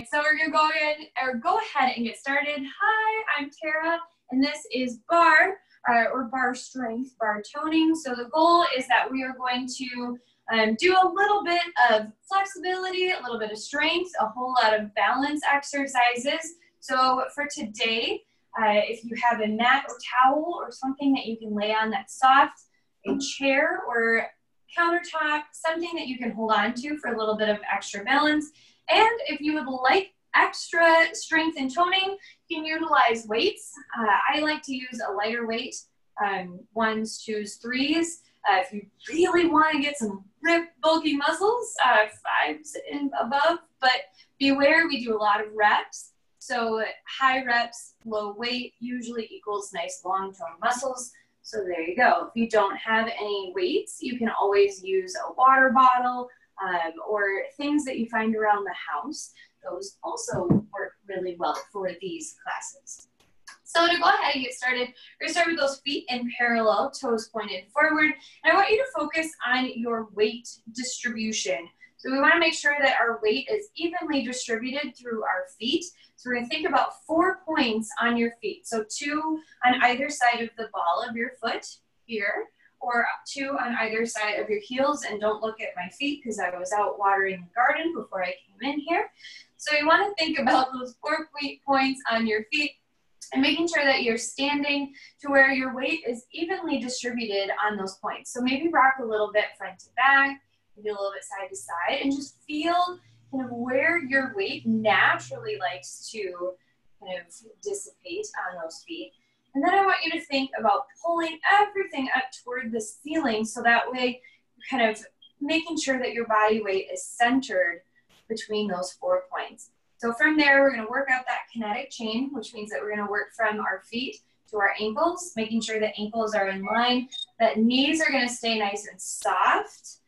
So we're gonna go ahead and get started. Hi, I'm Tara, and this is Barre, or Barre Strength, Barre Toning. So the goal is that we are going to do a little bit of flexibility, a little bit of strength, a whole lot of balance exercises. So for today, if you have a mat or towel or something that you can lay on that's soft, a chair or countertop, something that you can hold on to for a little bit of extra balance. And if you would like extra strength and toning, you can utilize weights. I like to use a lighter weight, 1s, 2s, 3s. If you really want to get some ripped, bulky muscles, 5s and above. But beware, we do a lot of reps. So high reps, low weight usually equals nice long toned muscles. So there you go. If you don't have any weights, you can always use a water bottle, or things that you find around the house. Those also work really well for these classes. So to go ahead and get started, we're going to start with those feet in parallel, toes pointed forward. And I want you to focus on your weight distribution. So we want to make sure that our weight is evenly distributed through our feet. So we're going to think about 4 points on your feet. So 2 on either side of the ball of your foot here, or 2 on either side of your heels. And don't look at my feet because I was out watering the garden before I came in here. So you want to think about those 4 points on your feet and making sure that you're standing to where your weight is evenly distributed on those points. So maybe rock a little bit front to back, maybe a little bit side to side, and just feel kind of where your weight naturally likes to kind of dissipate on those feet. And then I want you to think about pulling everything up toward the ceiling so that way you're kind of making sure that your body weight is centered between those 4 points. So from there, we're going to work out that kinetic chain, which means that we're going to work from our feet to our ankles, making sure that ankles are in line, that knees are going to stay nice and soft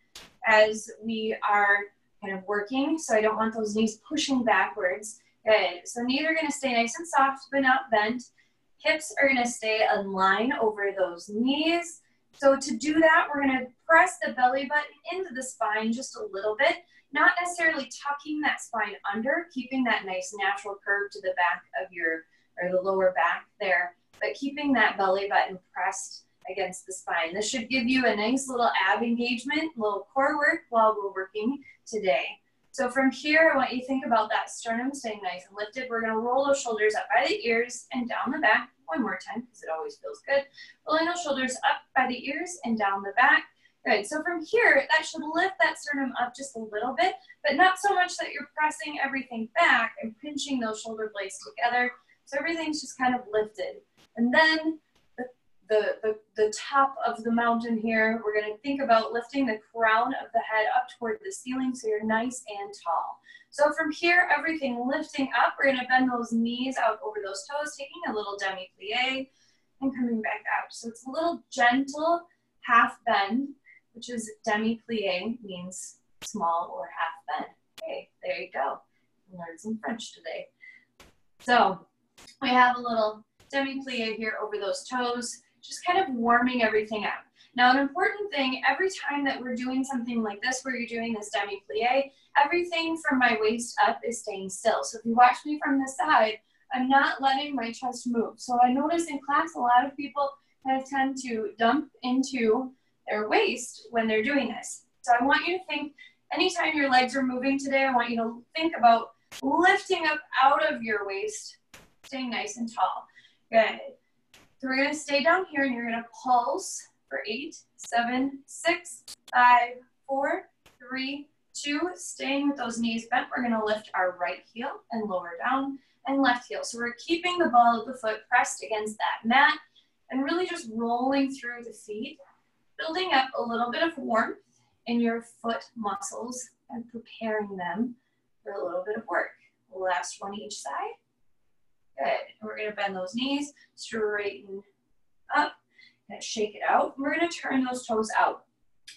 as we are kind of working. So I don't want those knees pushing backwards. Good. So knees are going to stay nice and soft, but not bent. Hips are going to stay in line over those knees. So to do that, we're going to press the belly button into the spine just a little bit, not necessarily tucking that spine under, keeping that nice natural curve to the back of your, or the lower back there, but keeping that belly button pressed against the spine. This should give you a nice little ab engagement, little core work while we're working today. So from here, I want you to think about that sternum staying nice and lifted. We're going to roll those shoulders up by the ears and down the back. One more time because it always feels good. Rolling those shoulders up by the ears and down the back. Good. So from here, that should lift that sternum up just a little bit, but not so much that you're pressing everything back and pinching those shoulder blades together. So everything's just kind of lifted. And then the top of the mountain here, we're going to think about lifting the crown of the head up toward the ceiling so you're nice and tall. So from here, everything lifting up, we're going to bend those knees out over those toes, taking a little demi-plie and coming back out. So it's a little gentle half bend, which is demi-plie, means small or half bend. Okay, there you go. Learned some French today. So we have a little demi-plie here over those toes, just kind of warming everything up. Now, an important thing, every time that we're doing something like this, where you're doing this demi-plie, everything from my waist up is staying still. So if you watch me from the side, I'm not letting my chest move. So I notice in class, a lot of people kind of tend to dump into their waist when they're doing this. So I want you to think, anytime your legs are moving today, I want you to think about lifting up out of your waist, staying nice and tall. Good. So we're going to stay down here and you're going to pulse for 8, 7, 6, 5, 4, 3, 2. Staying with those knees bent, we're going to lift our right heel and lower down and left heel. So we're keeping the ball of the foot pressed against that mat and really just rolling through the feet, building up a little bit of warmth in your foot muscles and preparing them for a little bit of work. Last one each side. Good. And we're going to bend those knees, straighten up, and shake it out. And we're going to turn those toes out.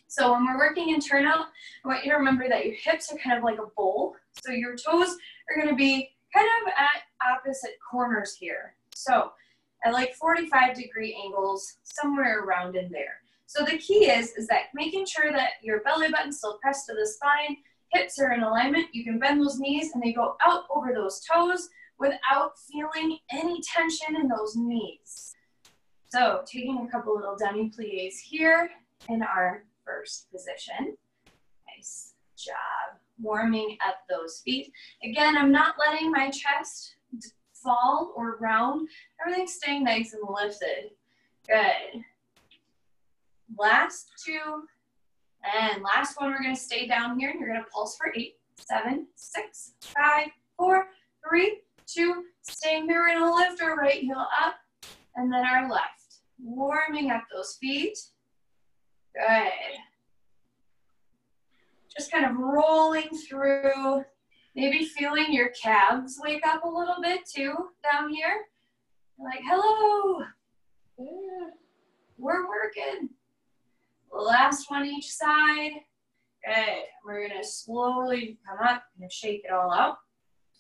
So when we're working in turn out, I want you to remember that your hips are kind of like a bowl. So your toes are going to be kind of at opposite corners here. So at like 45-degree angles, somewhere around in there. So the key is that making sure that your belly button's still pressed to the spine, hips are in alignment, you can bend those knees and they go out over those toes without feeling any tension in those knees. So taking a couple little demi-plies here in our first position. Nice job warming up those feet. Again, I'm not letting my chest fall or round. Everything's staying nice and lifted. Good. Last two. And last one, we're going to stay down here, and you're going to pulse for 8, 7, 6, 5, 4, 3, 2. Staying here, we're going to lift our right heel up, and then our left. Warming up those feet. Good. Just kind of rolling through, maybe feeling your calves wake up a little bit too down here. Like, hello. Yeah. We're working. Last one each side. Good. We're going to slowly come up and shake it all out.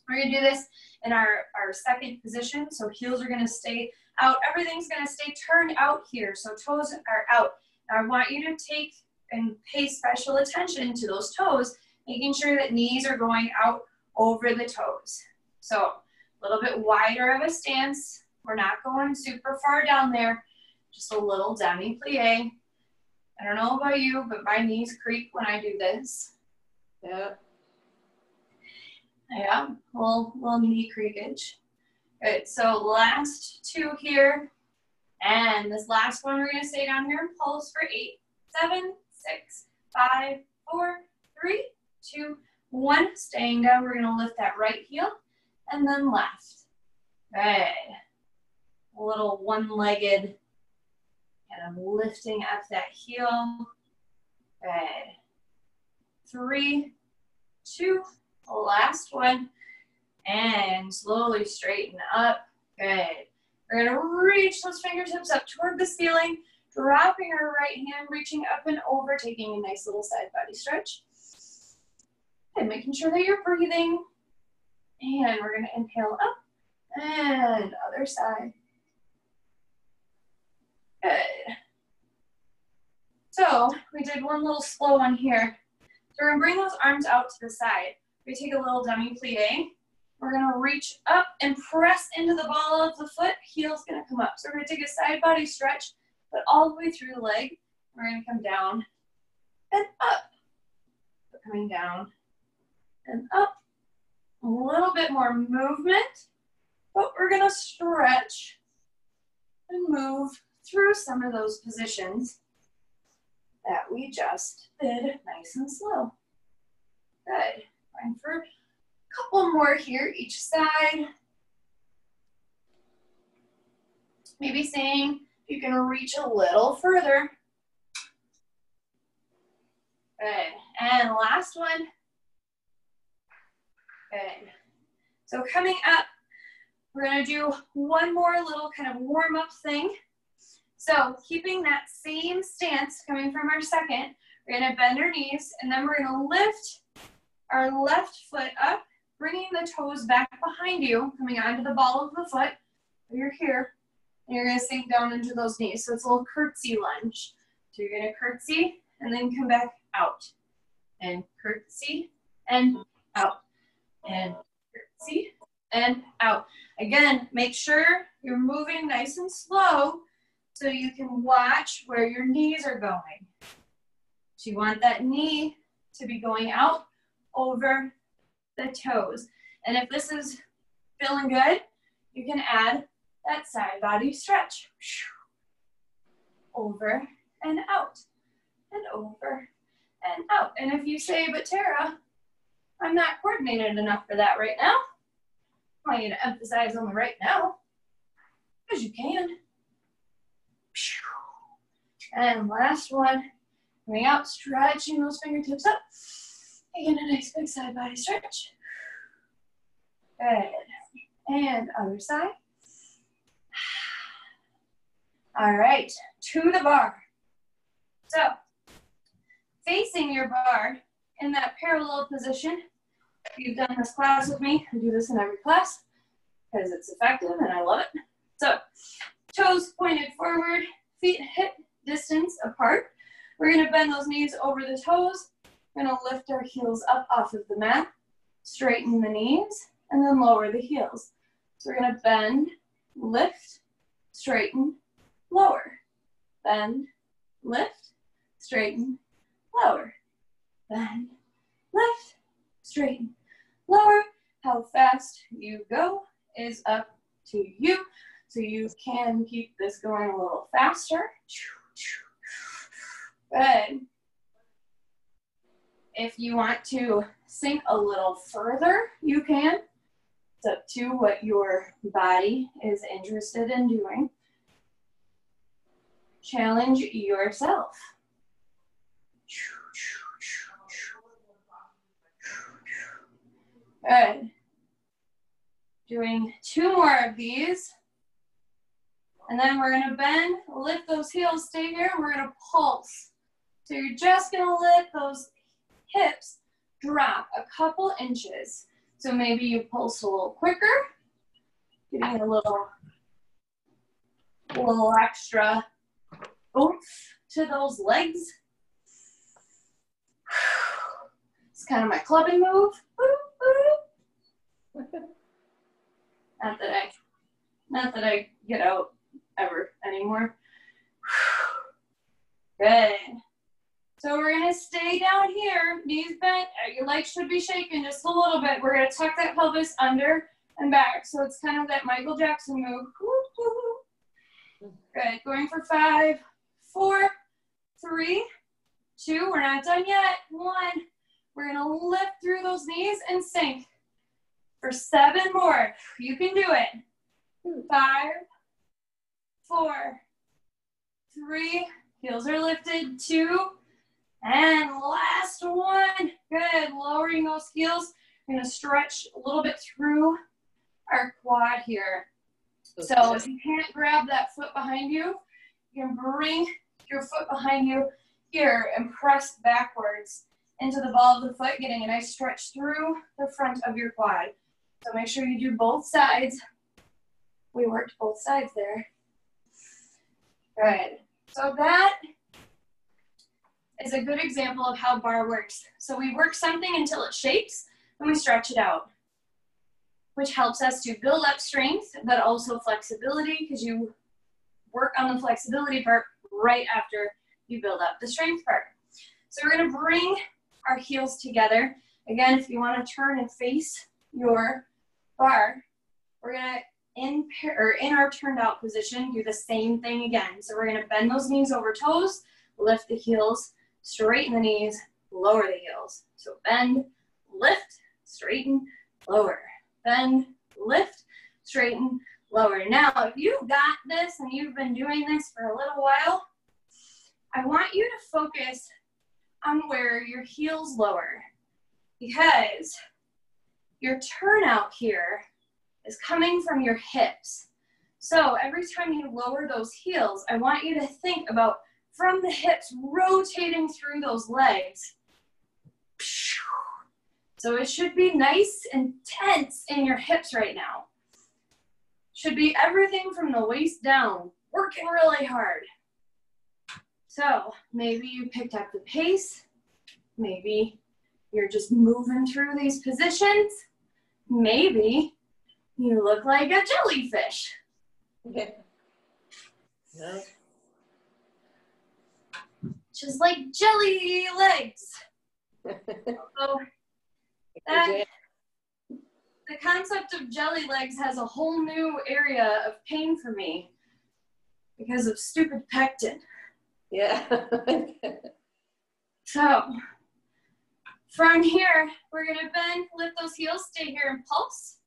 We're going to do this in our second position. So heels are going to stay out. Everything's going to stay turned out here. So toes are out. Now I want you to take and pay special attention to those toes, making sure that knees are going out over the toes. So a little bit wider of a stance. We're not going super far down there. Just a little demi-plie. I don't know about you, but my knees creak when I do this. Yeah. Yeah, little knee creakage. Good, so last two here. And this last one, we're gonna stay down here and pulse for 8, 7, 6, 5, 4, 3, 2, 1. Staying down, we're gonna lift that right heel and then left. Good. A little one-legged, kind of lifting up that heel. Good. 3, 2, last one. And slowly straighten up. Good. We're gonna reach those fingertips up toward the ceiling, dropping our right hand, reaching up and over, taking a nice little side body stretch. And making sure that you're breathing. And we're gonna inhale up and other side. Good. So we did one little slow one here. So we're gonna bring those arms out to the side. We take a little demi-plie. We're gonna reach up and press into the ball of the foot. Heel's gonna come up. So we're gonna take a side body stretch, but all the way through the leg. We're gonna come down and up. So coming down and up. A little bit more movement, but we're gonna stretch and move through some of those positions that we just did nice and slow. Good. Fine for a couple more here each side. Maybe seeing if you can reach a little further. Good. And last one. Good. So coming up, we're going to do one more little kind of warm-up thing. So keeping that same stance coming from our second, we're going to bend our knees, and then we're going to lift our left foot up, bringing the toes back behind you, coming onto the ball of the foot. You're here, and you're going to sink down into those knees. So it's a little curtsy lunge. So you're going to curtsy, and then come back out. And curtsy, and out. And curtsy, and out. Again, make sure you're moving nice and slow so you can watch where your knees are going. So you want that knee to be going out over the toes. And if this is feeling good, you can add that side body stretch. Over and out, and over and out. And if you say, but Tara, I'm not coordinated enough for that right now, I want you to emphasize on the right now, because you can. And last one, coming out, stretching those fingertips up. Again, a nice big side body stretch. Good. And other side. All right, to the bar. So, facing your bar in that parallel position. If you've done this class with me, I do this in every class because it's effective and I love it. So, toes pointed forward, feet hip distance apart. We're going to bend those knees over the toes. We're gonna lift our heels up off of the mat, straighten the knees, and then lower the heels. So we're gonna bend, lift, straighten, lower. Bend, lift, straighten, lower. Bend, lift, straighten, lower. How fast you go is up to you. So you can keep this going a little faster. Good. If you want to sink a little further, you can. It's up to what your body is interested in doing. Challenge yourself. Good. Doing 2 more of these. And then we're gonna bend, lift those heels, stay here, and we're gonna pulse. So you're just gonna let those hips drop a couple inches. So maybe you pulse a little quicker, getting a little extra oomph to those legs. It's kind of my clubbing move. Not that I get out ever anymore. Good. So we're gonna stay down here, knees bent, your legs should be shaking just a little bit. We're gonna tuck that pelvis under and back. So it's kind of that Michael Jackson move. Good, going for 5, 4, 3, 2, we're not done yet. 1, we're gonna lift through those knees and sink. For 7 more, you can do it. 5, 4, 3, heels are lifted, 2, and last one. Good, lowering those heels. We're gonna stretch a little bit through our quad here. So if you can't grab that foot behind you, you can bring your foot behind you here and press backwards into the ball of the foot, getting a nice stretch through the front of your quad. So make sure you do both sides. We worked both sides there. Good. So that is a good example of how bar works. So we work something until it shakes, then we stretch it out, which helps us to build up strength, but also flexibility, because you work on the flexibility part right after you build up the strength part. So we're gonna bring our heels together. Again, if you wanna turn and face your bar, we're gonna, in our turned out position, do the same thing again. So we're gonna bend those knees over toes, lift the heels, straighten the knees, lower the heels. So bend, lift, straighten, lower. Bend, lift, straighten, lower. Now, if you've got this and you've been doing this for a little while, I want you to focus on where your heels lower, because your turnout here is coming from your hips. So every time you lower those heels, I want you to think about from the hips rotating through those legs. So it should be nice and tense in your hips right now. Should be everything from the waist down, working really hard. So maybe you picked up the pace. Maybe you're just moving through these positions. Maybe you look like a jellyfish. Yeah. Yeah. Just like jelly legs. So the concept of jelly legs has a whole new area of pain for me because of stupid pectin. Yeah. So from here, we're gonna bend, lift those heels, stay here and pulse.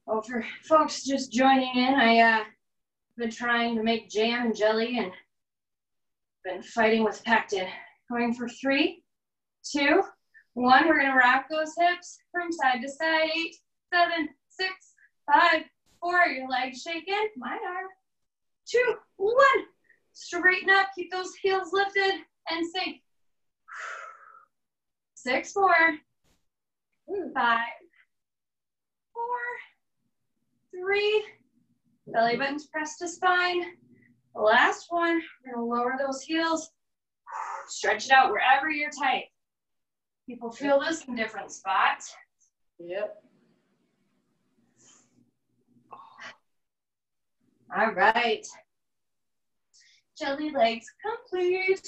Well, for folks just joining in, I've been trying to make jam and jelly and been fighting with pectin. Going for 3, 2, 1. We're gonna rock those hips from side to side. 8, 7, 6, 5, 4. Your legs shaking. Mine are. 2, 1. Straighten up. Keep those heels lifted and sink. 6, 4, 5, 4, 3. Belly buttons pressed to spine. Last one, we're gonna lower those heels, stretch it out wherever you're tight. People feel this in different spots. Yep. All right. Jelly legs complete.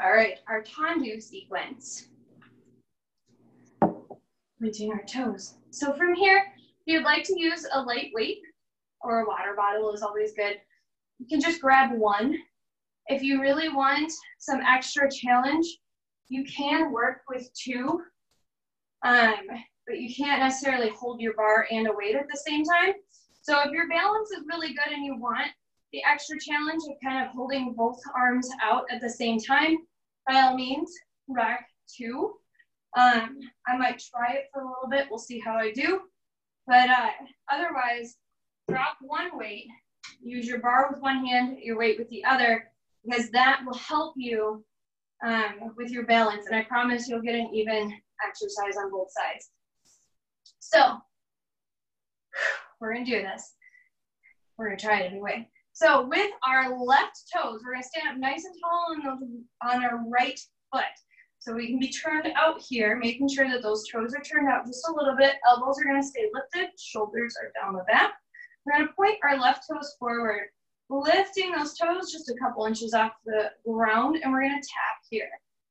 All right, our tendu sequence. Reaching our toes. So from here, if you'd like to use a light weight or a water bottle is always good. You can just grab one. If you really want some extra challenge, you can work with two, but you can't necessarily hold your bar and a weight at the same time. So if your balance is really good and you want the extra challenge of kind of holding both arms out at the same time, by all means, rack two. I might try it for a little bit. We'll see how I do. But otherwise, drop one weight, use your bar with one hand, your weight with the other, because that will help you with your balance. And I promise you'll get an even exercise on both sides. So we're gonna do this. We're gonna try it anyway. So with our left toes, we're gonna stand up nice and tall on our right foot. So we can be turned out here, making sure that those toes are turned out just a little bit. Elbows are gonna stay lifted, shoulders are down the back. We're gonna point our left toes forward, lifting those toes just a couple inches off the ground, and we're gonna tap here.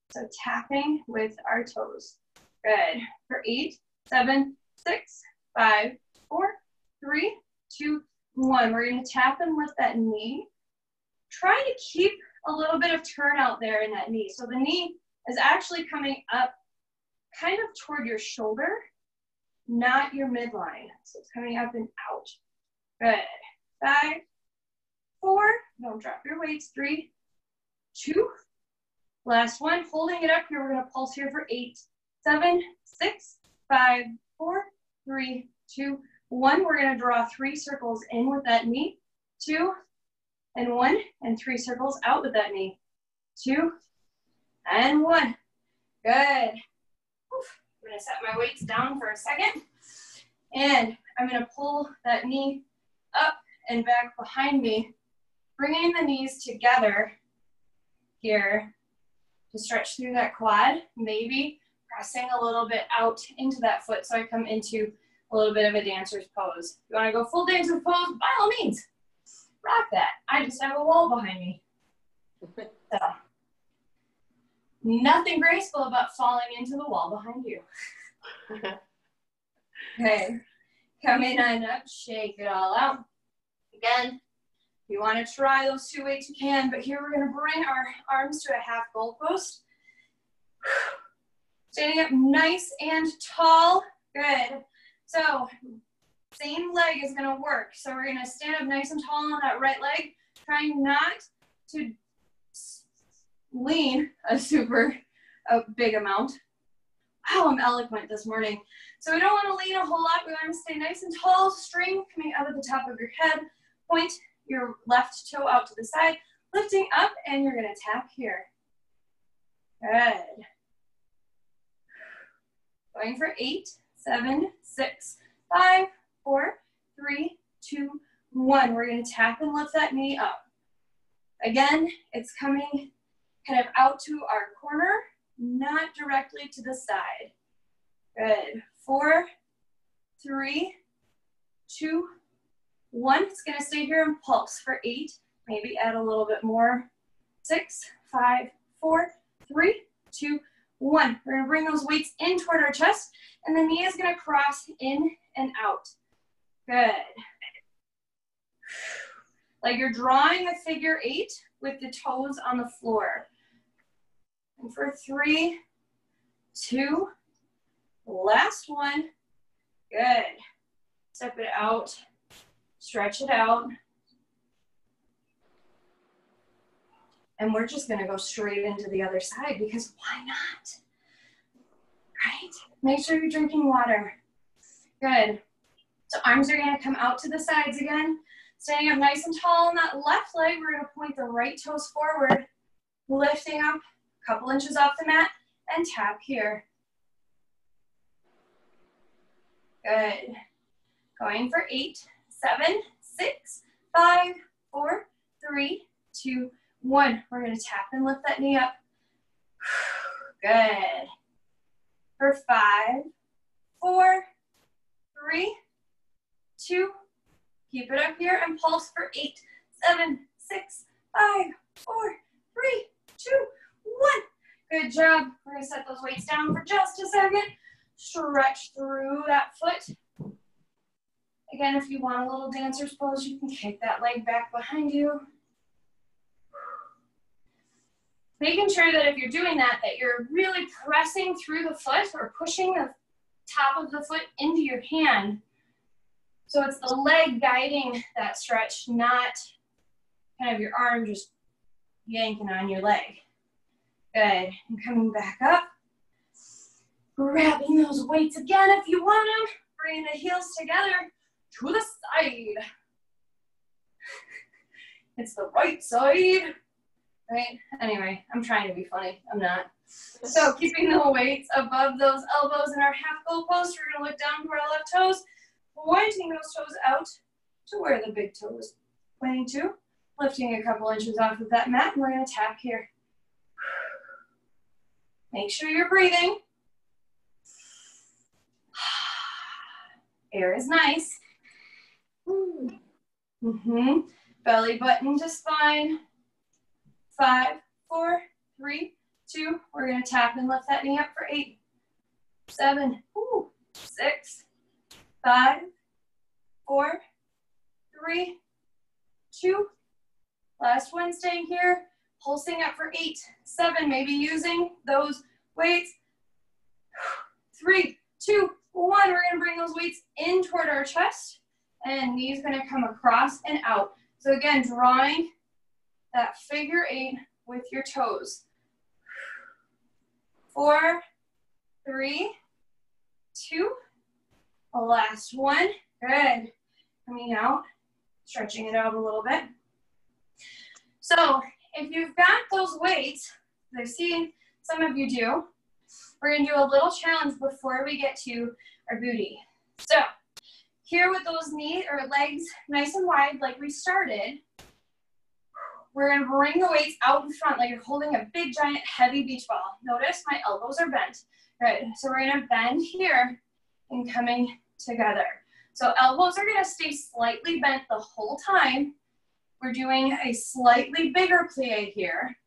So tapping with our toes. Good. For 8, 7, 6, 5, 4, 3, 2, 1. We're gonna tap and lift that knee. Try to keep a little bit of turnout there in that knee. So the knee is actually coming up kind of toward your shoulder, not your midline. So it's coming up and out. Good. 5, 4, don't drop your weights. 3, 2, last one. Holding it up here, we're gonna pulse here for 8, 7, 6, 5, 4, 3, 2, 1. We're gonna draw 3 circles in with that knee. 2, and 1, and 3 circles out with that knee. 2, and 1. Good. Oof. I'm gonna set my weights down for a second. And I'm gonna pull that knee up and back behind me, bringing the knees together here to stretch through that quad, maybe pressing a little bit out into that foot so I come into a little bit of a dancer's pose. If you wanna go full dancer's pose, by all means, rock that. I just have a wall behind me. So, nothing graceful about falling into the wall behind you. Okay, coming on up, shake it all out. Again, if you want to try those 2 weights, you can, but here we're going to bring our arms to a half goalpost. Standing up nice and tall. Good. So, same leg is going to work. So we're going to stand up nice and tall on that right leg, trying not to lean a big amount. Wow, I'm eloquent this morning. So we don't want to lean a whole lot. We want to stay nice and tall, string coming out of the top of your head. Point your left toe out to the side, lifting up, and you're going to tap here. Good. Going for 8, 7, 6, 5, 4, 3, 2, 1. We're going to tap and lift that knee up. Again, it's coming kind of out to our corner, not directly to the side. Good. 4, 3, 2, 1. It's going to stay here and pulse for 8. Maybe add a little bit more. 6, 5, 4, 3, 2, 1. We're going to bring those weights in toward our chest, and the knee is going to cross in and out. Good. Like you're drawing a figure 8 with the toes on the floor. And for 3, 2, last one. Good. Step it out, stretch it out. And we're just gonna go straight into the other side because why not? Right? Make sure you're drinking water. Good. So arms are gonna come out to the sides again. Standing up nice and tall on that left leg, we're gonna point the right toes forward, lifting up a couple inches off the mat, and tap here. Good. Going for 8, 7, 6, 5, 4, 3, 2, 1. We're going to tap and lift that knee up. Good. For 5, 4, 3, 2. Keep it up here and pulse for 8, 7, 6, 5, 4, 3, 2, 1. Good job. We're going to set those weights down for just a second. Stretch through that foot. Again, if you want a little dancer's pose, you can kick that leg back behind you. Making sure that if you're doing that, that you're really pressing through the foot or pushing the top of the foot into your hand. So it's the leg guiding that stretch, not kind of your arm just yanking on your leg. Good. And coming back up. Grabbing those weights again if you want them. Bringing the heels together to the side. It's the right side. Right? Anyway, I'm trying to be funny. I'm not. So keeping the weights above those elbows in our half goal post, we're going to look down to our left toes, pointing those toes out to where the big toe is pointing to. Lifting a couple inches off of that mat, and we're going to tap here. Make sure you're breathing. Air is nice. Belly button to spine. 5, 4, 3, 2. We're going to tap and lift that knee up for 8, 7, 6, 5, 4, 3, 2. Last one, staying here. Pulsing up for 8, 7. Maybe using those weights. 3, 2, 1. We're going to bring those weights in toward our chest. And knees going to come across and out. So again, drawing that figure 8 with your toes. 4, 3, 2. Last one. Good. Coming out, stretching it out a little bit. So if you've got those weights, as I've seen some of you do, we're going to do a little challenge before we get to our booty. So here with those knees or legs nice and wide like we started, we're going to bring the weights out in front like you're holding a big, giant, heavy beach ball. Notice my elbows are bent. Good. So we're going to bend here and coming together. So elbows are going to stay slightly bent the whole time. We're doing a slightly bigger plie here.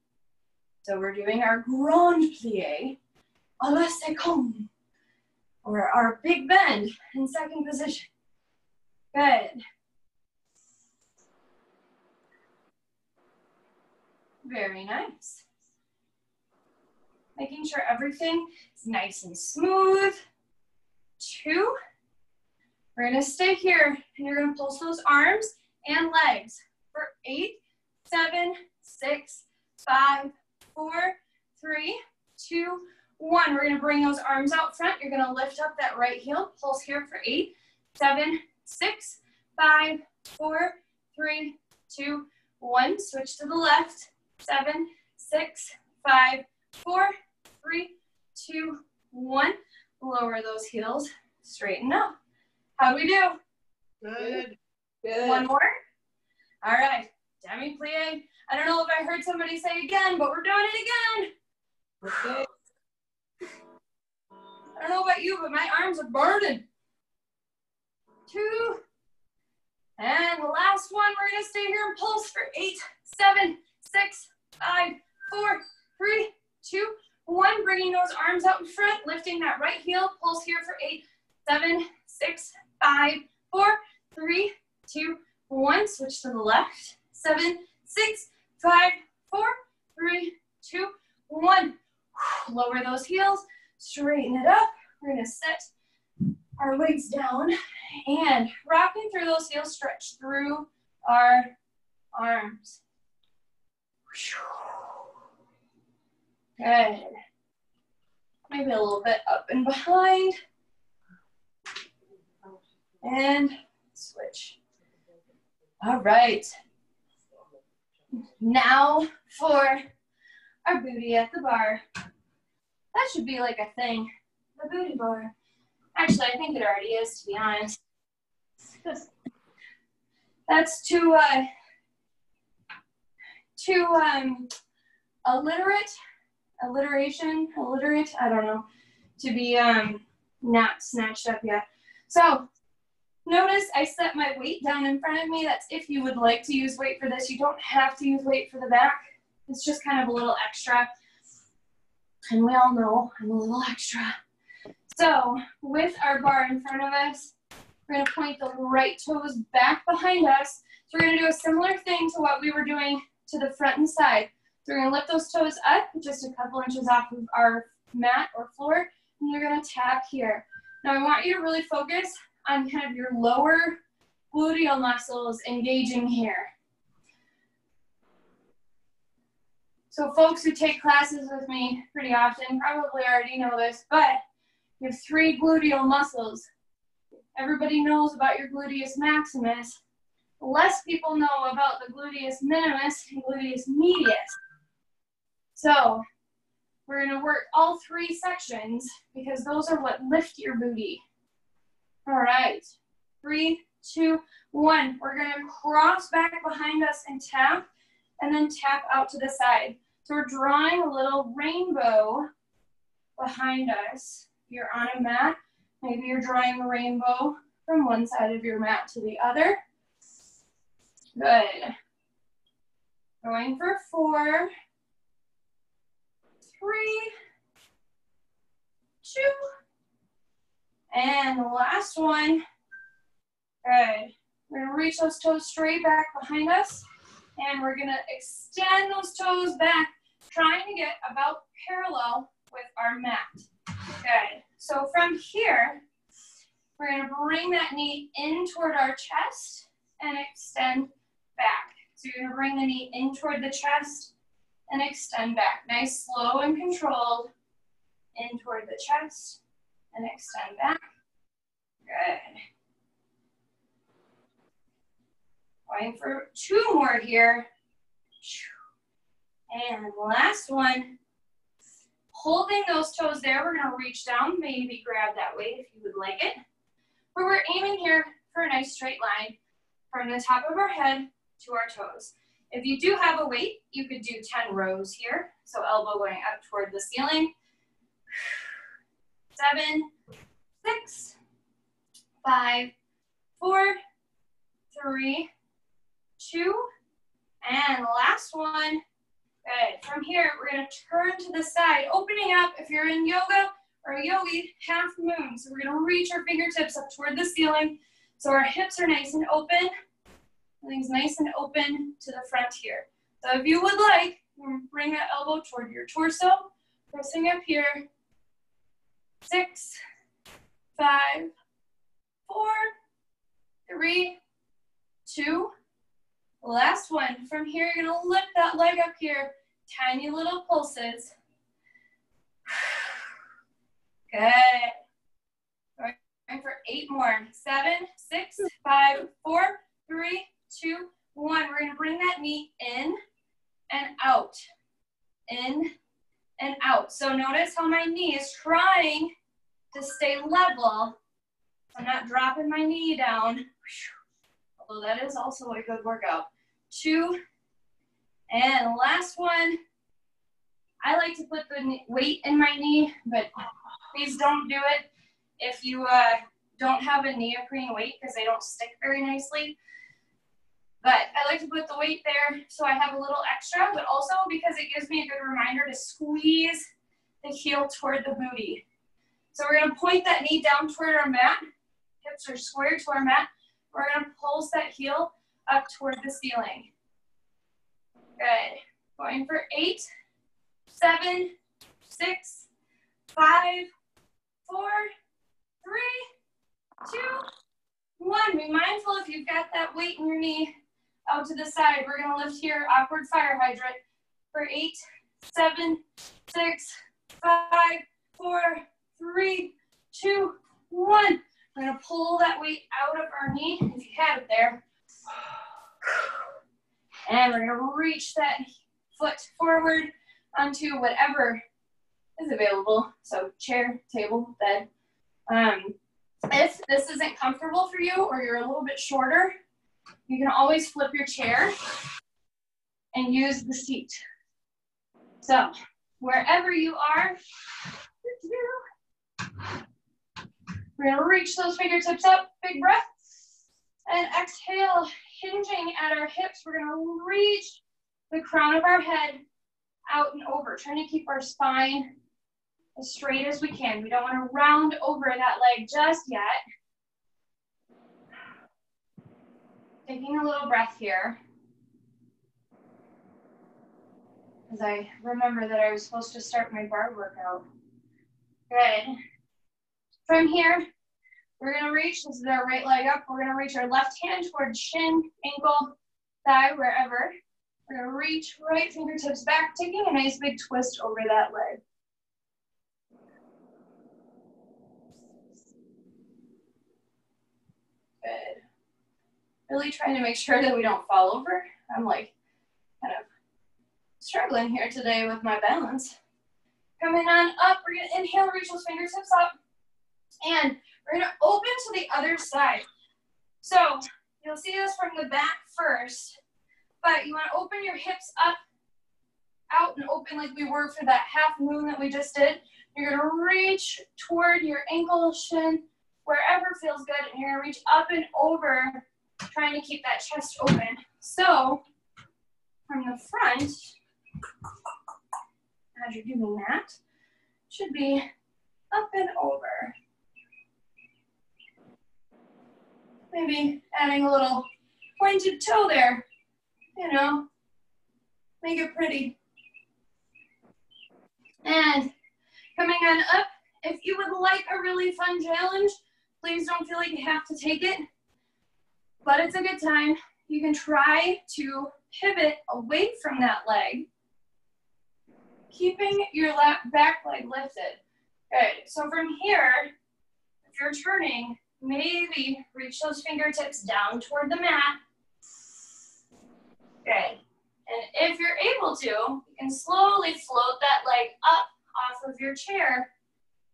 So we're doing our grand plie à la seconde, or our big bend in second position. Good. Very nice. Making sure everything is nice and smooth. 2. We're going to stay here, and you're going to pulse those arms and legs for 8, 7, 6, 5, 4, 3, 2, 1. We're going to bring those arms out front. You're going to lift up that right heel. Pulse here for 8, 7, 6, 5, 4, 3, 2, 1. Switch to the left. 7, 6, 5, 4, 3, 2, 1. Lower those heels. Straighten up. How do we do? Good. Good. One more. All right. Demi plie. I don't know if I heard somebody say again, but we're doing it again. Okay. I don't know about you, but my arms are burning. 2. And the last one, we're going to stay here and pulse for 8, 7, 6, 5, 4, 3, 2, 1. Bringing those arms out in front, lifting that right heel. Pulse here for 8, 7, 6, 5, 4, 3, 2, 1. Switch to the left. 7, 6, 5, 4, 3, 2, 1. Lower those heels. Straighten it up. We're going to set our weights down and rocking through those heels, stretch through our arms. Good. Maybe a little bit up and behind. And switch. All right. Now for our booty at the bar. That should be like a thing. The booty bar. Actually, I think it already is, to be honest. That's to alliterate, I don't know, to be not snatched up yet. So notice I set my weight down in front of me. That's if you would like to use weight for this. You don't have to use weight for the back. It's just kind of a little extra. And we all know I'm a little extra. So with our bar in front of us, we're gonna point the right toes back behind us. So we're gonna do a similar thing to what we were doing to the front and side. So we're gonna lift those toes up just a couple inches off of our mat or floor, and you're gonna tap here. Now I want you to really focus on kind of your lower gluteal muscles engaging here. So folks who take classes with me pretty often probably already know this, but you have 3 gluteal muscles. Everybody knows about your gluteus maximus. Less people know about the gluteus minimus and gluteus medius. So we're gonna work all 3 sections because those are what lift your booty. All right, 3, 2, 1. We're gonna cross back behind us and then tap out to the side. So we're drawing a little rainbow behind us. If you're on a mat, maybe you're drawing a rainbow from one side of your mat to the other. Good. Going for 4, 3, 2, and the last one. Good. We're gonna reach those toes straight back behind us, and we're gonna extend those toes back, trying to get about parallel with our mat. Good. So from here, we're gonna bring that knee in toward our chest and extend back. So you're gonna bring the knee in toward the chest and extend back. Nice, slow and controlled. In toward the chest and extend back. Good. Going for 2 more here. And last one. Holding those toes there, we're gonna reach down, maybe grab that weight if you would like it. But we're aiming here for a nice straight line from the top of our head to our toes. If you do have a weight, you could do 10 rows here. So elbow going up toward the ceiling. 7, 6, 5, 4, 3, 2, and last one. Good. From here, we're gonna turn to the side, opening up if you're in yoga or a yogi, half moon. So we're gonna reach our fingertips up toward the ceiling. So our hips are nice and open. Everything's nice and open to the front here. So if you would like, bring that elbow toward your torso, pressing up here. 6, 5, 4, 3, 2. Last one. From here, you're gonna lift that leg up here. Tiny little pulses. Good. Going for 8 more. 7, 6, 5, 4, 3, 2, 1. We're gonna bring that knee in and out. In and out. So notice how my knee is trying to stay level. I'm not dropping my knee down. Although that is also a good workout. 2, and last one. I like to put the weight in my knee, but please don't do it if you don't have a neoprene weight because they don't stick very nicely. But I like to put the weight there so I have a little extra, but also because it gives me a good reminder to squeeze the heel toward the booty. So we're gonna point that knee down toward our mat. Hips are square to our mat. We're gonna pulse that heel up toward the ceiling. Good. Going for 8, 7, 6, 5, 4, 3, 2, 1. Be mindful if you've got that weight in your knee out to the side. We're gonna lift here, awkward fire hydrant for 8, 7, 6, 5, 4, 3, 2, 1. We're gonna pull that weight out of our knee if you have it there. And we're gonna reach that foot forward onto whatever is available. So chair, table, bed. If this isn't comfortable for you or you're a little bit shorter, You can always flip your chair and use the seat. So wherever you are, we're gonna reach those fingertips up, big breath, and exhale, hinging at our hips. We're gonna reach the crown of our head out and over, trying to keep our spine as straight as we can. We don't wanna round over that leg just yet. Taking a little breath here, as I remember that I was supposed to start my bar workout. Good. From here, we're gonna reach, this is our right leg up, we're gonna reach our left hand towards shin, ankle, thigh, wherever. We're gonna reach right fingertips back, taking a nice big twist over that leg. Good. Really trying to make sure that we don't fall over. I'm like kind of struggling here today with my balance. Coming on up, we're gonna inhale, reach those fingertips up, and we're gonna open to the other side. So you'll see this from the back first, but you wanna open your hips up, out and open like we were for that half moon that we just did. You're gonna reach toward your ankle, shin, wherever feels good, and you're gonna reach up and over, trying to keep that chest open. So from the front, as you're doing that, should be up and over. Maybe adding a little pointed toe there, you know, make it pretty. And coming on up, if you would like a really fun challenge, please don't feel like you have to take it, but it's a good time. You can try to pivot away from that leg, keeping your back leg lifted. Good, so from here, if you're turning, maybe reach those fingertips down toward the mat. Good, and if you're able to, you can slowly float that leg up off of your chair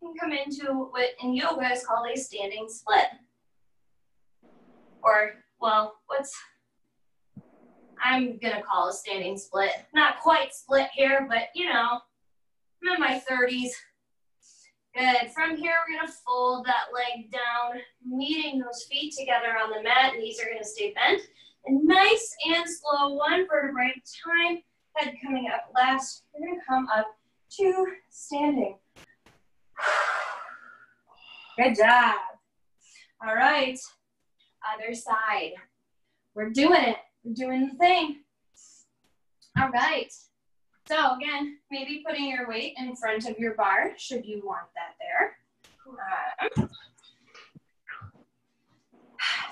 and come into what in yoga is called a standing split. Or, well, I'm gonna call a standing split. Not quite split here, but you know, I'm in my 30s. Good, from here we're gonna fold that leg down, meeting those feet together on the mat. Knees are gonna stay bent. And nice and slow, one vertebrae at a time, head coming up last. We're gonna come up to standing. Good job. All right, other side. We're doing it. We're doing the thing. All right. So again, maybe putting your weight in front of your bar, should you want that there.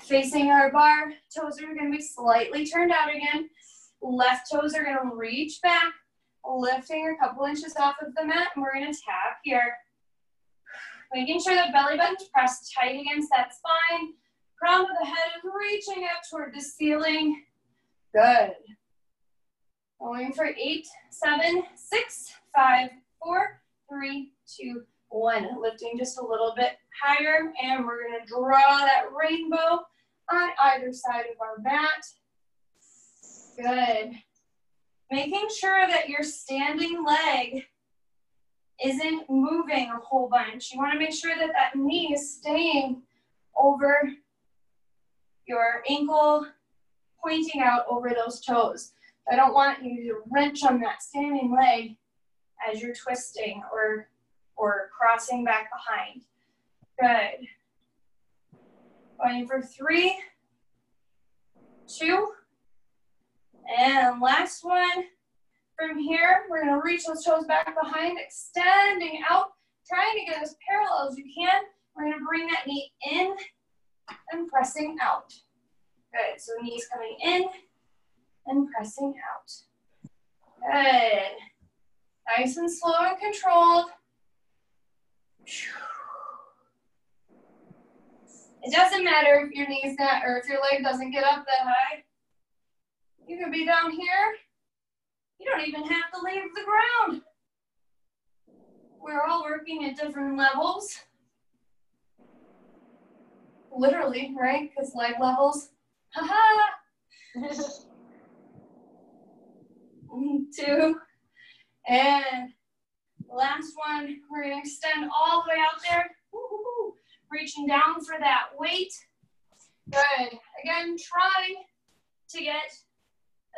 Facing our bar, toes are gonna be slightly turned out again. Left toes are gonna reach back, lifting a couple inches off of the mat, and we're gonna tap here. Making sure that belly button's pressed tight against that spine. Crown of the head is reaching up toward the ceiling. Good. Going for 8, 7, 6, 5, 4, 3, 2, 1. Lifting just a little bit higher, and we're gonna draw that rainbow on either side of our mat. Good. Making sure that your standing leg isn't moving a whole bunch. You wanna make sure that that knee is staying over your ankle, pointing out over those toes. I don't want you to wrench on that standing leg as you're twisting or crossing back behind. Good. Going for 3, 2, and last one. From here, we're gonna reach those toes back behind, extending out, trying to get as parallel as you can. We're gonna bring that knee in and pressing out. Good, so knees coming in and pressing out. Good. Nice and slow and controlled. It doesn't matter if your knee's not, or if your leg doesn't get up that high. You can be down here. You don't even have to leave the ground. We're all working at different levels. Literally, right? Because leg levels. Ha-ha. 2, and last one, we're gonna extend all the way out there. Woo-hoo-hoo. Reaching down for that weight. Good. Again, try to get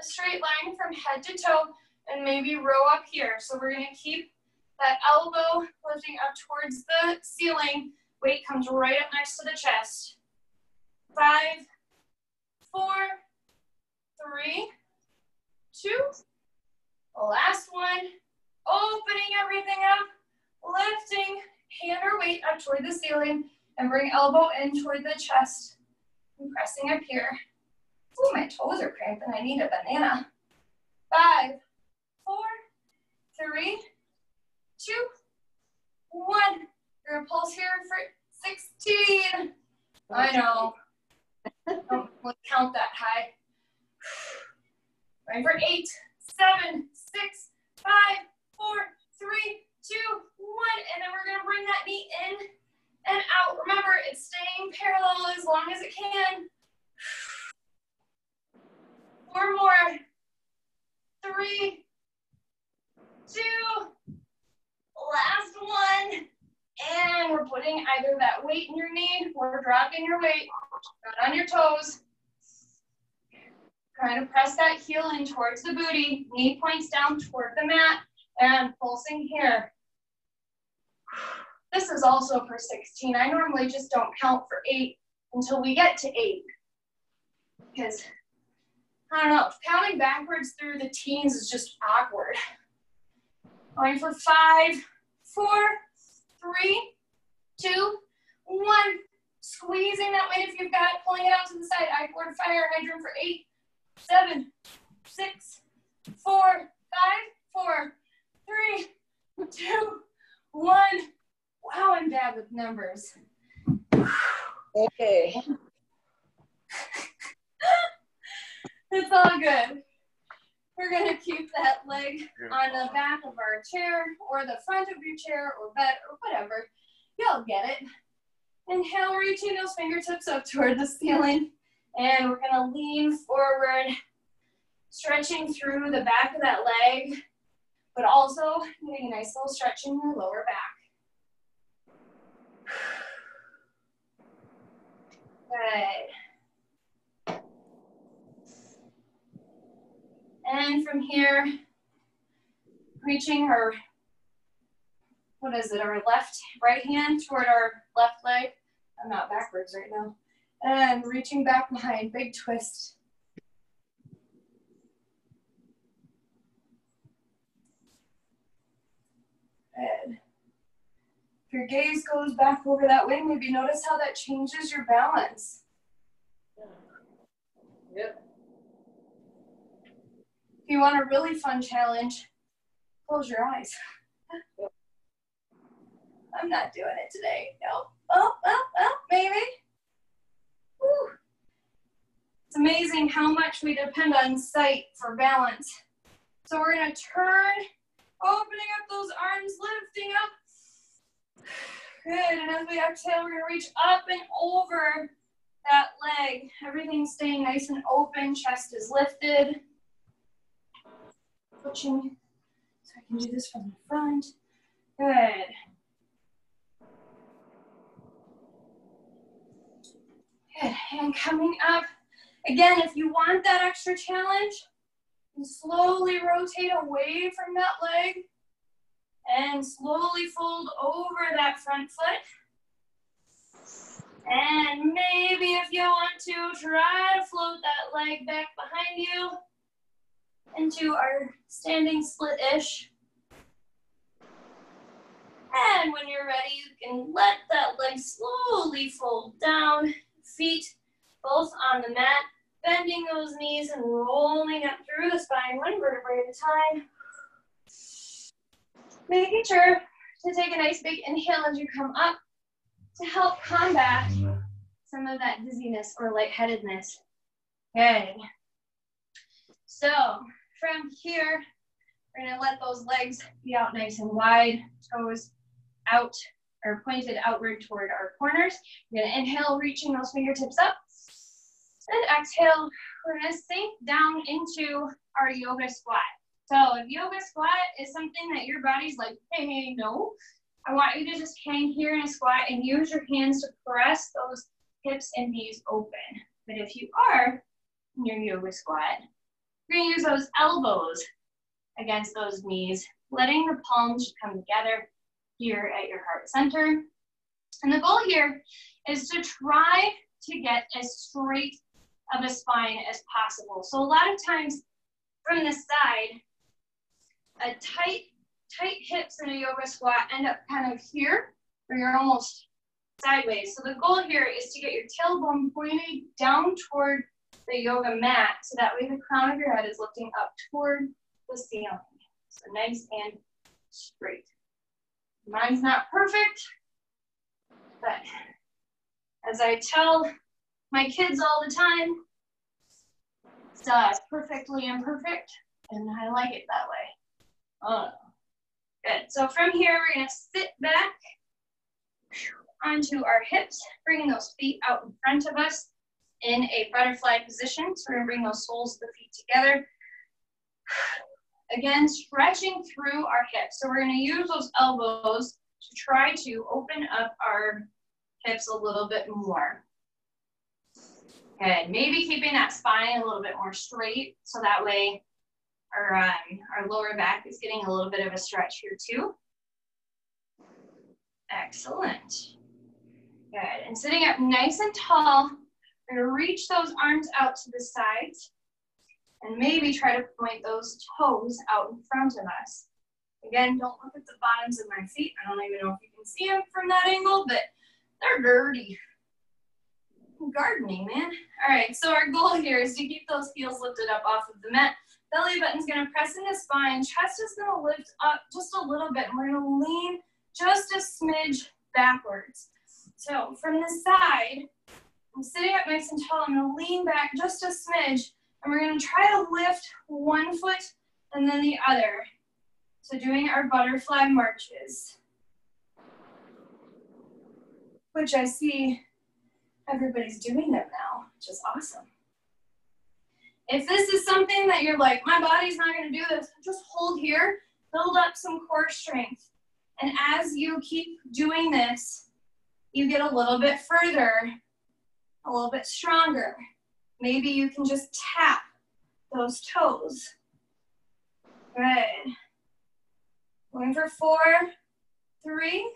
a straight line from head to toe and maybe row up here. So we're gonna keep that elbow lifting up towards the ceiling. Weight comes right up next to the chest. 5, 4, 3, 2. Last one. Opening everything up, lifting hand or weight up toward the ceiling, and bring elbow in toward the chest. And pressing up here. Ooh, my toes are cramping. I need a banana. 5, 4, 3, 2, 1. You're gonna pulse here for 16. I know. Don't count that high. Going for 8, 7, 6, 5, 4, 3, 2, 1. And then we're gonna bring that knee in and out. Remember, it's staying parallel as long as it can. 4 more. 3, 2, last one. And we're putting either that weight in your knee or dropping your weight. Not on your toes. Kind of press that heel in towards the booty. Knee points down toward the mat and pulsing here. This is also for 16. I normally just don't count for 8 until we get to 8. Because, I don't know, counting backwards through the teens is just awkward. Going for 5, 4, 3, 2, 1. Squeezing that weight if you've got it, pulling it out to the side. I-forward fire hydrant for 8, 7, 6, 4, 5, 4, 3, 2, 1. Wow, I'm bad with numbers. Okay. It's all good. We're gonna keep that leg on the back of our chair or the front of your chair or bed or whatever. You'll get it. Inhale, reaching those fingertips up toward the ceiling. And we're gonna lean forward, stretching through the back of that leg, but also getting a nice little stretch in your lower back. Good. And from here, reaching our, our right hand toward our left leg. I'm not backwards right now. And reaching back behind, big twist. Good. If your gaze goes back over that way, maybe notice how that changes your balance. Yep. If you want a really fun challenge, close your eyes. I'm not doing it today. No. Oh, maybe. Woo. It's amazing how much we depend on sight for balance. So we're going to turn, opening up those arms, lifting up. Good, and as we exhale, we're going to reach up and over that leg. Everything's staying nice and open, chest is lifted. Pushing, so I can do this from the front. Good. Good, and coming up. Again, if you want that extra challenge, you slowly rotate away from that leg and slowly fold over that front foot. And maybe if you want to, try to float that leg back behind you into our standing split-ish. And when you're ready, you can let that leg slowly fold down, feet both on the mat, bending those knees and rolling up through the spine, one vertebrae at a time. Making sure to take a nice big inhale as you come up to help combat some of that dizziness or lightheadedness. Good. So from here, we're gonna let those legs be out nice and wide, toes out or pointed outward toward our corners. We're gonna inhale, reaching those fingertips up. Then exhale, we're gonna sink down into our yoga squat. So if yoga squat is something that your body's like, hey, no, I want you to just hang here in a squat and use your hands to press those hips and knees open. But if you are in your yoga squat, you're gonna use those elbows against those knees, letting the palms come together here at your heart center. And the goal here is to try to get as straight of a spine as possible. So a lot of times from the side, a tight hips in a yoga squat end up kind of here, where you're almost sideways. So the goal here is to get your tailbone pointed down toward the yoga mat, so that way the crown of your head is lifting up toward the ceiling. So nice and straight. Mine's not perfect, but as I tell my kids all the time, it's perfectly imperfect, and I like it that way. Good. So from here, we're gonna sit back onto our hips, bringing those feet out in front of us in a butterfly position. So we're gonna bring those soles of the feet together. Again, stretching through our hips. So we're gonna use those elbows to try to open up our hips a little bit more. Good. Maybe keeping that spine a little bit more straight, so that way our lower back is getting a little bit of a stretch here too. Excellent. Good. And sitting up nice and tall, we're gonna reach those arms out to the sides and maybe try to point those toes out in front of us. Again, don't look at the bottoms of my feet. I don't even know if you can see them from that angle, but they're dirty. Gardening, man. All right, so our goal here is to keep those heels lifted up off of the mat. Belly button's gonna press into spine. Chest is gonna lift up just a little bit. And we're gonna lean just a smidge backwards. So from the side, I'm sitting up nice and tall. I'm gonna lean back just a smidge, and we're gonna try to lift one foot and then the other. So doing our butterfly marches, which I see everybody's doing them now, which is awesome. If this is something that you're like, my body's not gonna do this, just hold here, build up some core strength. And as you keep doing this, you get a little bit further, a little bit stronger. Maybe you can just tap those toes. Good. Going for 4, 3,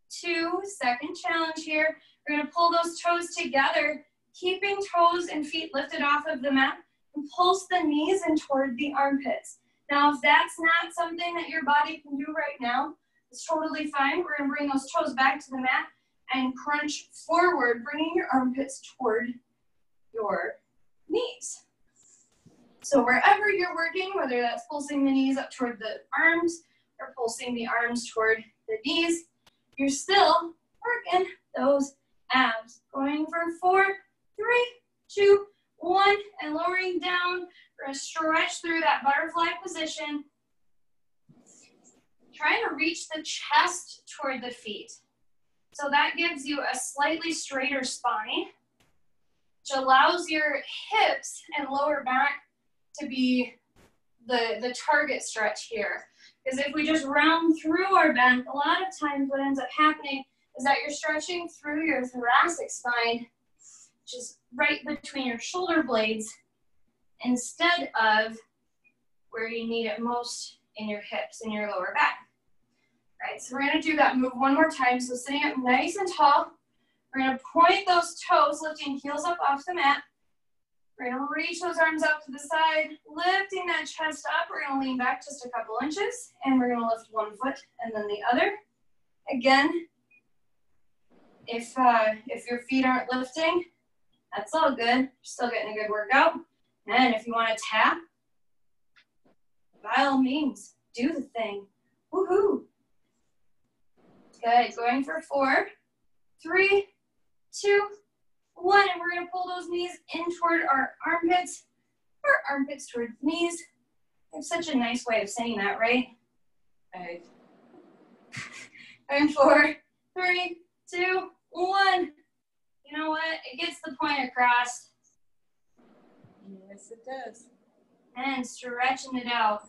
2, second challenge here. We're gonna pull those toes together, keeping toes and feet lifted off of the mat, and pulse the knees in toward the armpits. Now, if that's not something that your body can do right now, it's totally fine. We're gonna bring those toes back to the mat and crunch forward, bringing your armpits toward your knees. So wherever you're working, whether that's pulsing the knees up toward the arms or pulsing the arms toward the knees, you're still working those abs. Going for 4, 3, 2, 1, and lowering down. We're gonna stretch through that butterfly position. Trying to reach the chest toward the feet. So that gives you a slightly straighter spine, which allows your hips and lower back to be the target stretch here. Because if we just round through our back, a lot of times what ends up happening is that you're stretching through your thoracic spine, which is right between your shoulder blades, instead of where you need it most in your hips and your lower back. All right, so we're gonna do that move one more time. So sitting up nice and tall, we're gonna point those toes, lifting heels up off the mat. We're gonna reach those arms out to the side, lifting that chest up. We're gonna lean back just a couple inches, and we're gonna lift one foot and then the other. Again, if your feet aren't lifting, that's all good. You're still getting a good workout. And if you wanna tap, by all means, do the thing. Woohoo! Good, going for 4, 3, 2, 1, and we're gonna pull those knees in toward our armpits, or armpits toward knees. It's such a nice way of saying that, right? Right. And 4, 3, 2, 1. You know what? It gets the point across. Yes, it does. And stretching it out.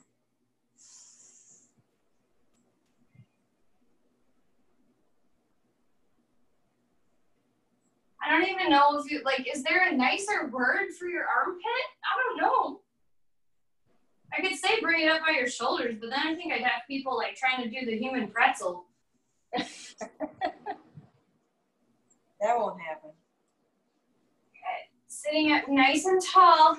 I don't even know if you, like, is there a nicer word for your armpit? I don't know. I could say bring it up by your shoulders, but then I think I'd have people like trying to do the human pretzel. That won't happen. Okay. Sitting up nice and tall.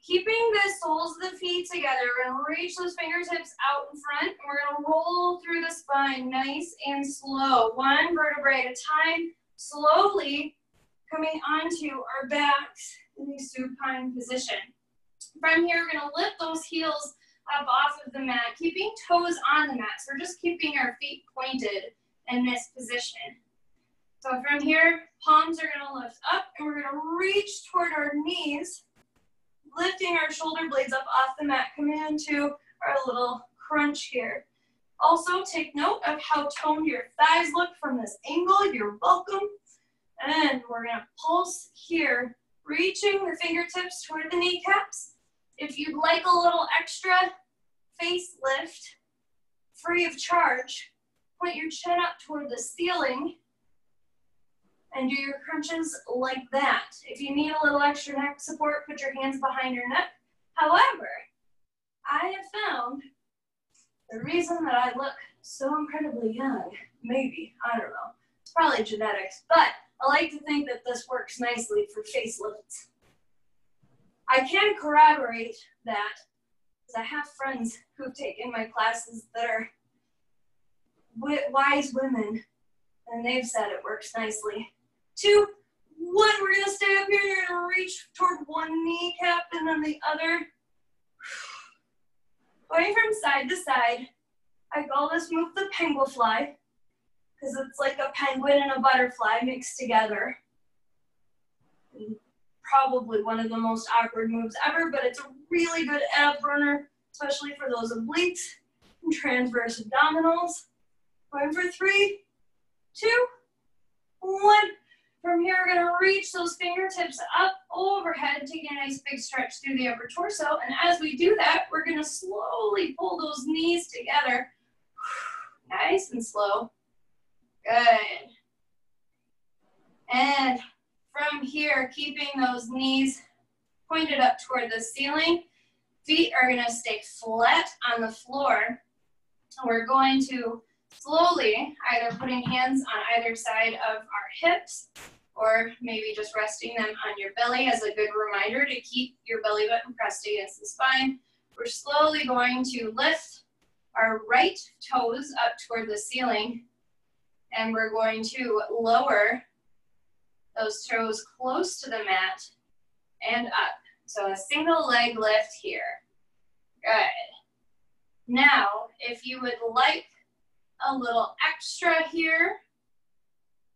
Keeping the soles of the feet together. We're going to reach those fingertips out in front, and we're going to roll through the spine nice and slow. One vertebrae at a time, slowly coming onto our backs in the supine position. From here, we're going to lift those heels up off of the mat, keeping toes on the mat. So we're just keeping our feet pointed in this position. So from here, palms are going to lift up, and we're going to reach toward our knees, lifting our shoulder blades up off the mat, coming into our little crunch here. Also, take note of how toned your thighs look from this angle. You're welcome. And we're going to pulse here, reaching the fingertips toward the kneecaps. If you'd like a little extra face lift, free of charge, point your chin up toward the ceiling and do your crunches like that. If you need a little extra neck support, put your hands behind your neck. However, I have found the reason that I look so incredibly young, maybe, I don't know, it's probably genetics, but I like to think that this works nicely for facelifts. I can corroborate that because I have friends who've taken my classes that are wise women, and they've said it works nicely. 2, 1, we're going to stay up here. You're going to reach toward one kneecap and then the other. Going from side to side. I call this move the penguin fly because it's like a penguin and a butterfly mixed together. Probably one of the most awkward moves ever, but it's a really good ab burner, especially for those obliques and transverse abdominals. Going for 3, 2, 1. From here, we're going to reach those fingertips up overhead, taking a nice big stretch through the upper torso. And as we do that, we're going to slowly pull those knees together. Nice and slow. Good. And from here, keeping those knees pointed up toward the ceiling, feet are going to stay flat on the floor. And we're going to slowly, either putting hands on either side of our hips, or maybe just resting them on your belly as a good reminder to keep your belly button pressed against the spine. We're slowly going to lift our right toes up toward the ceiling, and we're going to lower those toes close to the mat and up. So a single leg lift here. Good. Now, if you would like a little extra here,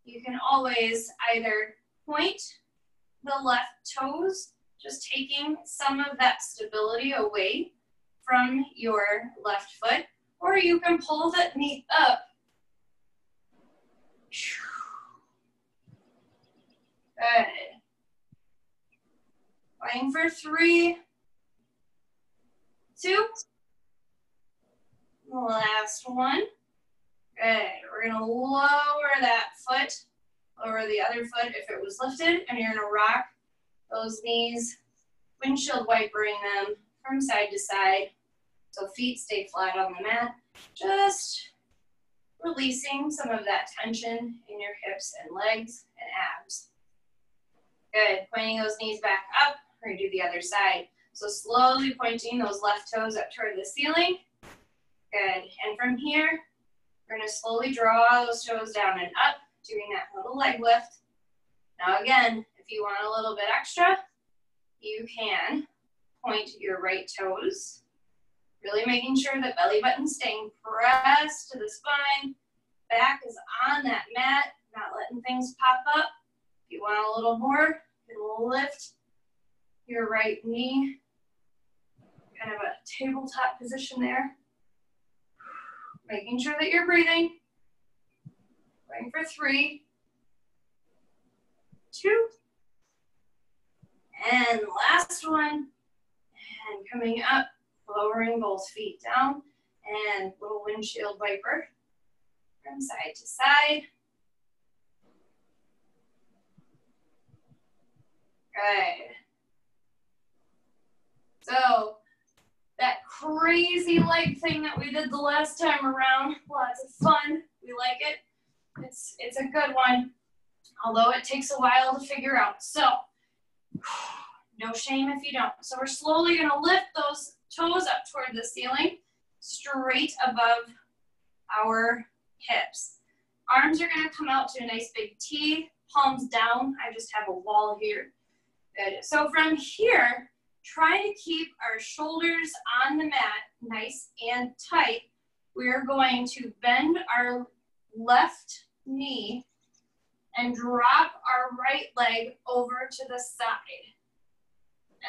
you can always either point the left toes, just taking some of that stability away from your left foot, or you can pull that knee up. Good. Going for 3, 2. Last one. Good. We're going to lower that foot, lower the other foot if it was lifted, and you're going to rock those knees, windshield wipering them from side to side so feet stay flat on the mat. Just releasing some of that tension in your hips and legs and abs. Good. Pointing those knees back up. We're going to do the other side. So slowly pointing those left toes up toward the ceiling. Good. And from here, we're going to slowly draw those toes down and up, doing that little leg lift. Now again, if you want a little bit extra, you can point your right toes, really making sure that belly button's staying pressed to the spine. Back is on that mat, not letting things pop up. If you want a little more, you can lift your right knee, kind of a tabletop position there. Making sure that you're breathing. Going for 3, 2, And last one. And coming up, lowering both feet down, and little windshield wiper from side to side. Good. So that crazy leg thing that we did the last time around, lots of fun. We like it. It's a good one, although it takes a while to figure out. So no shame if you don't. So we're slowly going to lift those toes up toward the ceiling, straight above our hips. Arms are going to come out to a nice big T, palms down. I just have a wall here. Good. So from here, try to keep our shoulders on the mat nice and tight. We are going to bend our left knee and drop our right leg over to the side.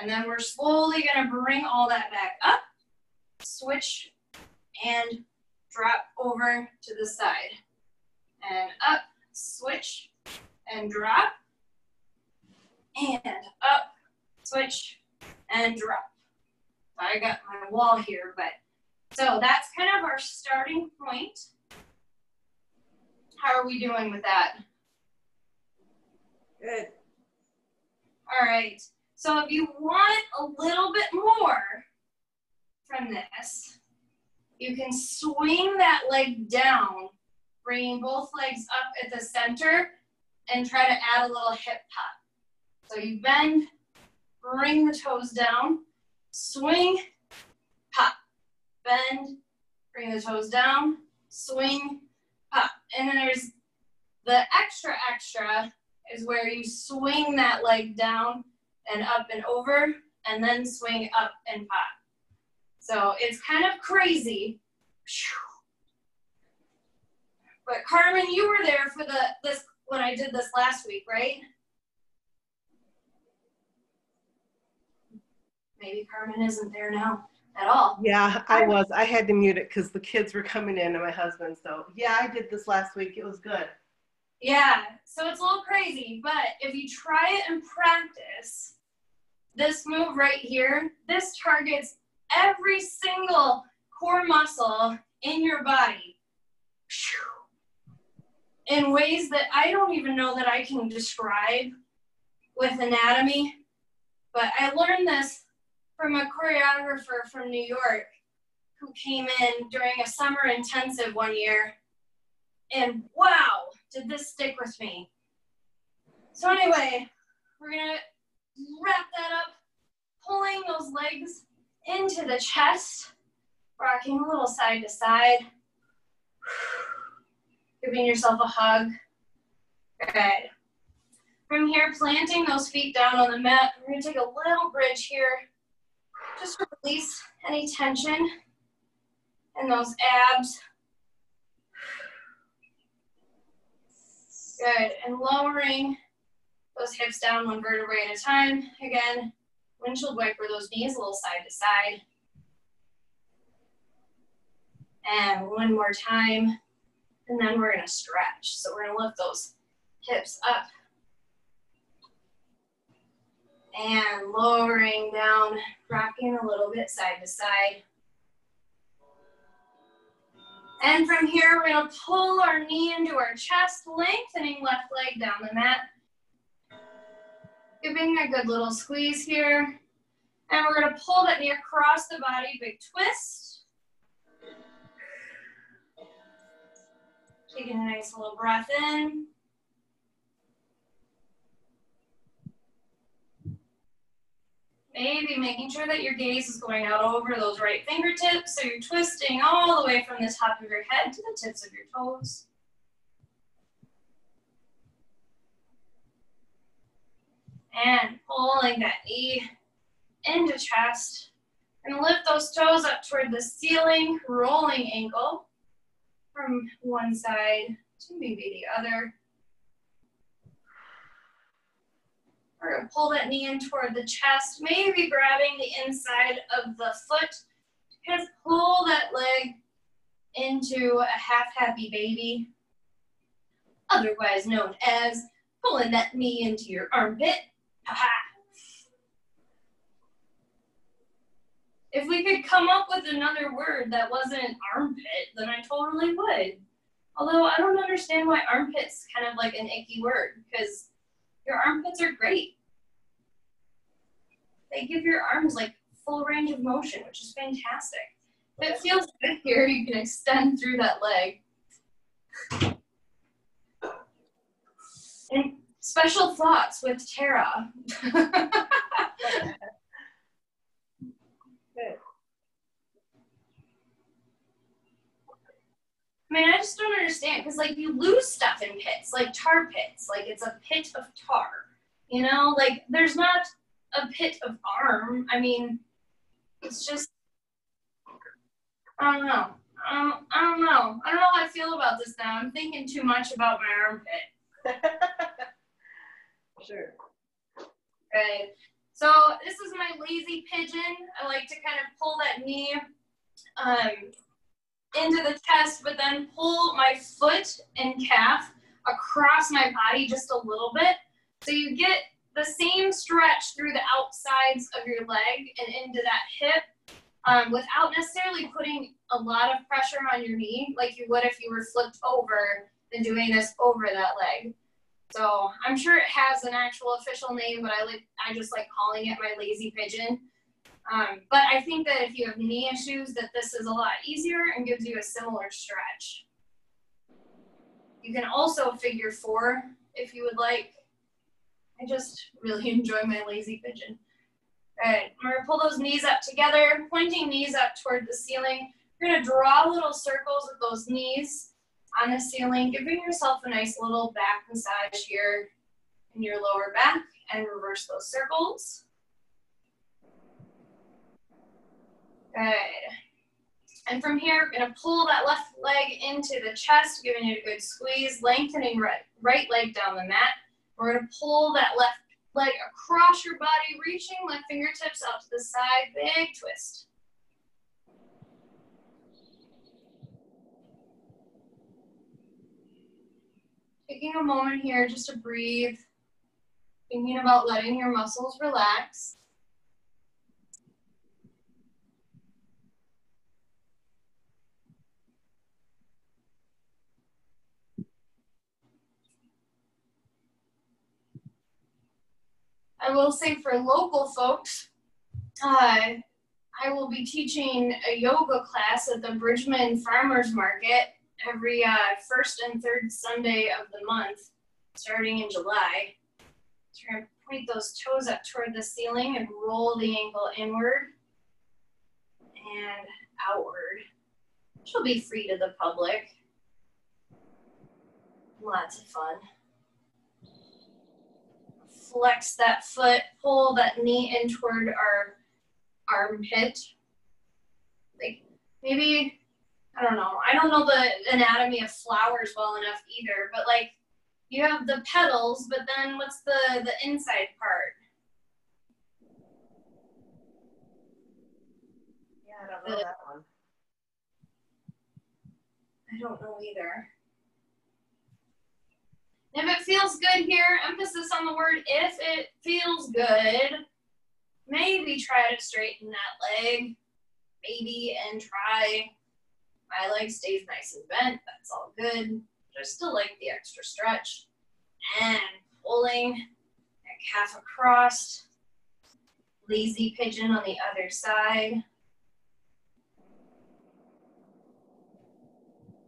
And then we're slowly going to bring all that back up, switch, and drop over to the side. And up, switch, and drop. And up, switch, and drop. I got my wall here, but so that's kind of our starting point. How are we doing with that? Good. All right. So if you want a little bit more from this, you can swing that leg down, bringing both legs up at the center, and try to add a little hip pop. So you bend, bring the toes down, swing, pop, bend, bring the toes down, swing, pop. And then there's the extra is where you swing that leg down and up and over, and then swing up and pop. So it's kind of crazy. But Carmen, you were there for this when I did this last week, right? Maybe Carmen isn't there now at all. Yeah, I was. I had to mute it because the kids were coming in and my husband. So yeah, I did this last week. It was good. Yeah, so it's a little crazy, but if you try it and practice, this move right here, this targets every single core muscle in your body in ways that I don't even know that I can describe with anatomy. But I learned this from a choreographer from New York who came in during a summer intensive one year. And wow, did this stick with me. So anyway, we're gonna wrap that up, pulling those legs into the chest, rocking a little side to side, giving yourself a hug. Good. From here, planting those feet down on the mat, we're gonna take a little bridge here, just to release any tension in those abs. Good, and lowering those hips down one vertebrae at a time. Again, windshield wiper those knees a little side to side. And one more time, and then we're gonna stretch. So we're gonna lift those hips up. And lowering down, rocking a little bit side to side. And from here, we're gonna pull our knee into our chest, lengthening left leg down the mat. Giving a good little squeeze here. And we're gonna pull that knee across the body, big twist. Taking a nice little breath in. Maybe making sure that your gaze is going out over those right fingertips, so you're twisting all the way from the top of your head to the tips of your toes. And pulling that knee into chest. And lift those toes up toward the ceiling, rolling ankle from one side to maybe the other. We're going to pull that knee in toward the chest, maybe grabbing the inside of the foot. Kind of pull that leg into a half-happy baby, otherwise known as pulling that knee into your armpit. Ha-ha. If we could come up with another word that wasn't armpit, then I totally would. Although I don't understand why armpit's kind of like an icky word, because your armpits are great. They give your arms like full range of motion, which is fantastic. If it feels good here, you can extend through that leg. And special thoughts with Terra. I mean, I just don't understand, because, like, you lose stuff in pits, like tar pits. Like, it's a pit of tar, you know? Like, there's not a pit of arm. I mean, it's just, I don't know. I don't know. I don't know how I feel about this now. I'm thinking too much about my armpit. Sure. Right. So this is my lazy pigeon. I like to kind of pull that knee into the chest, but then pull my foot and calf across my body just a little bit. So you get the same stretch through the outsides of your leg and into that hip without necessarily putting a lot of pressure on your knee like you would if you were flipped over and doing this over that leg. So I'm sure it has an actual official name, but I just like calling it my lazy pigeon. But I think that if you have knee issues, that this is a lot easier and gives you a similar stretch. You can also figure 4 if you would like. I just really enjoy my lazy pigeon. All right, I'm gonna pull those knees up together, pointing knees up toward the ceiling. You're gonna draw little circles with those knees on the ceiling, giving yourself a nice little back massage here in your lower back, and reverse those circles. Good. And from here, we're gonna pull that left leg into the chest, giving it a good squeeze, lengthening right leg down the mat. We're gonna pull that left leg across your body, reaching left fingertips out to the side, big twist. Taking a moment here just to breathe, thinking about letting your muscles relax. I will say for local folks, I will be teaching a yoga class at the Bridgman Farmers Market every first and third Sunday of the month, starting in July. So we're gonna point those toes up toward the ceiling and roll the ankle inward and outward, which will be free to the public. Lots of fun. Flex that foot, pull that knee in toward our armpit. Like maybe, I don't know the anatomy of flowers well enough either, but like you have the petals, but then what's the inside part? Yeah, I don't know that one. I don't know either. If it feels good here, emphasis on the word if it feels good, maybe try to straighten that leg, maybe, and try. My leg stays nice and bent, that's all good. But I still like the extra stretch. And pulling that calf across, lazy pigeon on the other side.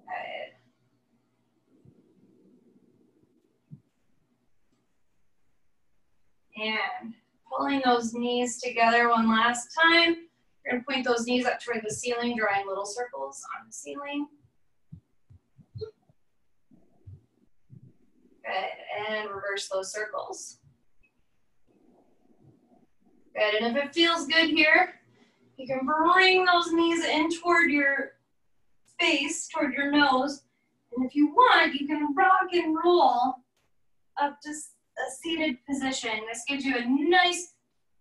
Good. And pulling those knees together one last time. We're going to point those knees up toward the ceiling, drawing little circles on the ceiling. Good, and reverse those circles. Good, and if it feels good here, you can bring those knees in toward your face, toward your nose. And if you want, you can rock and roll up to a seated position. This gives you a nice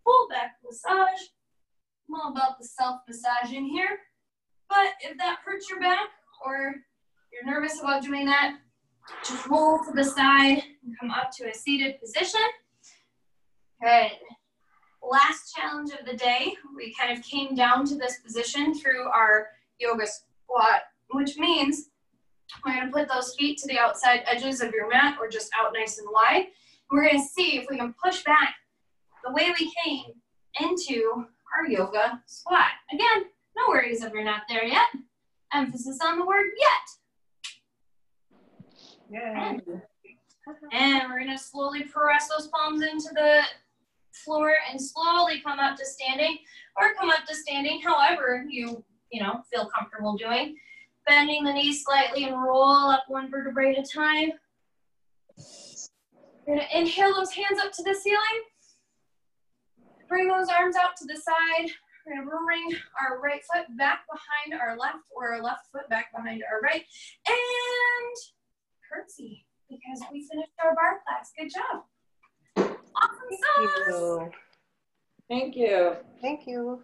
full back massage. I'm all about the self-massaging here. But if that hurts your back or you're nervous about doing that, just roll to the side and come up to a seated position. Good. last challenge of the day. We kind of came down to this position through our yoga squat, which means we're going to put those feet to the outside edges of your mat or just out nice and wide. We're going to see if we can push back the way we came into our yoga squat. Again, no worries if you're not there yet. Emphasis on the word yet. Yay. And we're going to slowly press those palms into the floor and slowly come up to standing, or come up to standing however you feel comfortable doing. Bending the knees slightly and roll up one vertebrae at a time. We're going to inhale those hands up to the ceiling. Bring those arms out to the side. We're going to bring our right foot back behind our left, or our left foot back behind our right. And curtsy, because we finished our bar class. Good job. Awesome sauce. Thank you. Thank you.